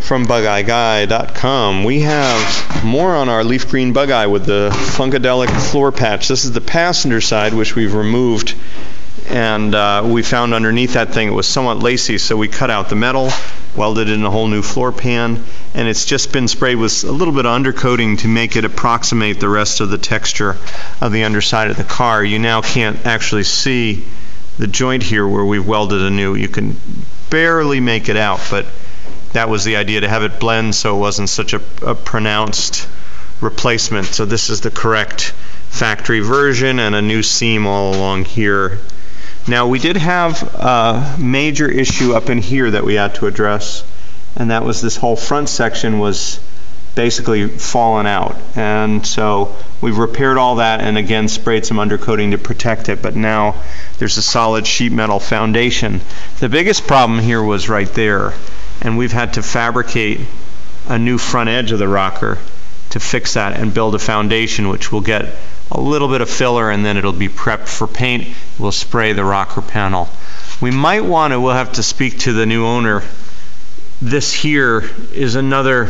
from Bugeye.com. We have more on our leaf green Bugeye with the Funkadelic floor patch. This is the passenger side, which we've removed, and we found underneath that thing it was somewhat lacy, so we cut out the metal, welded in a whole new floor pan, and it's just been sprayed with a little bit of undercoating to make it approximate the rest of the texture of the underside of the car. You now can't actually see the joint here where we've welded anew. You can barely make it out, but that was the idea, to have it blend so it wasn't such a pronounced replacement. So this is the correct factory version, and a new seam all along here. Now, we did have a major issue up in here that we had to address, and that was this whole front section was basically fallen out, and so we've repaired all that and again sprayed some undercoating to protect it, but now there's a solid sheet metal foundation. The biggest problem here was right there, and we've had to fabricate a new front edge of the rocker to fix that and build a foundation, which will get a little bit of filler, and then it'll be prepped for paint. We'll spray the rocker panel. We might want to, we'll have to speak to the new owner. This here is another,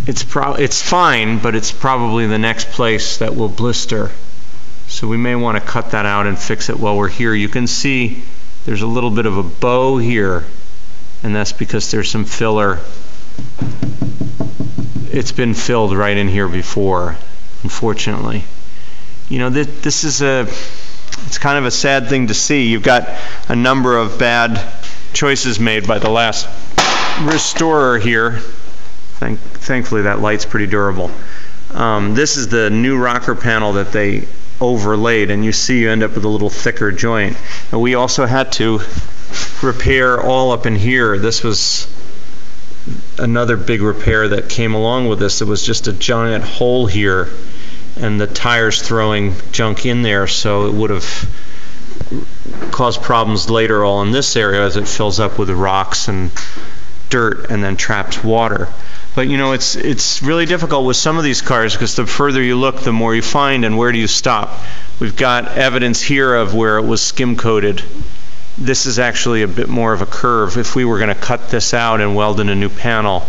it's fine, but it's probably the next place that will blister. So we may want to cut that out and fix it while we're here. You can see there's a little bit of a bow here, and that's because there's some filler. It's been filled right in here before, unfortunately. You know, this is it's kind of a sad thing to see. You've got a number of bad choices made by the last restorer here. Thankfully that light's pretty durable. This is the new rocker panel that they overlaid, and you see you end up with a little thicker joint. And we also had to repair all up in here. This was another big repair that came along with this. It was just a giant hole here, and the tires throwing junk in there, so it would have caused problems later all in this area as it fills up with rocks and dirt and then traps water. But you know, it's really difficult with some of these cars, because the further you look, the more you find, and where do you stop? We've got evidence here of where it was skim coated. This is actually a bit more of a curve. If we were going to cut this out and weld in a new panel,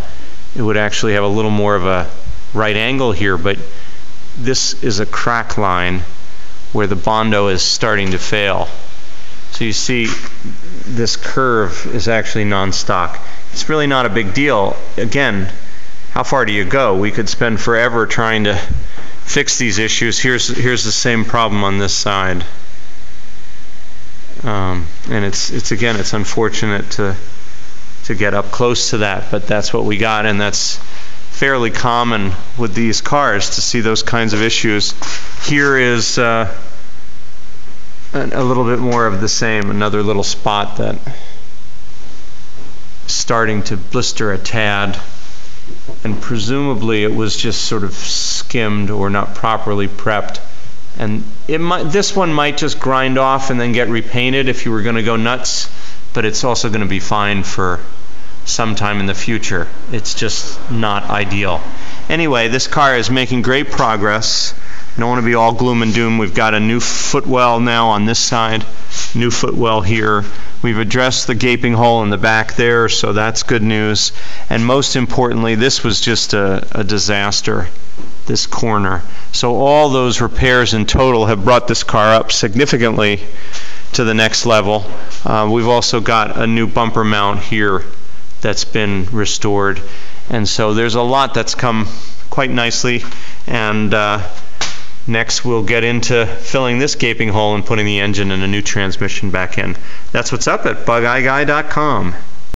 it would actually have a little more of a right angle here, but this is a crack line where the Bondo is starting to fail. So you see this curve is actually non-stock. It's really not a big deal. Again, how far do you go? We could spend forever trying to fix these issues. Here's the same problem on this side. And it's unfortunate to get up close to that, but that's what we got, and that's fairly common with these cars to see those kinds of issues. Here is a little bit more of the same, another little spot that is starting to blister a tad, and presumably it was just sort of skimmed or not properly prepped. And this one might just grind off and then get repainted if you were going to go nuts, but it's also going to be fine for some time in the future. It's just not ideal. Anyway, this car is making great progress. I don't want to be all gloom and doom. We've got a new footwell now on this side, new footwell here. We've addressed the gaping hole in the back there, so that's good news. And most importantly, this was just a disaster, this corner. So all those repairs in total have brought this car up significantly to the next level. We've also got a new bumper mount here that's been restored, and so there's a lot that's come quite nicely, and next we'll get into filling this gaping hole and putting the engine and a new transmission back in. That's what's up at Bugeye.com.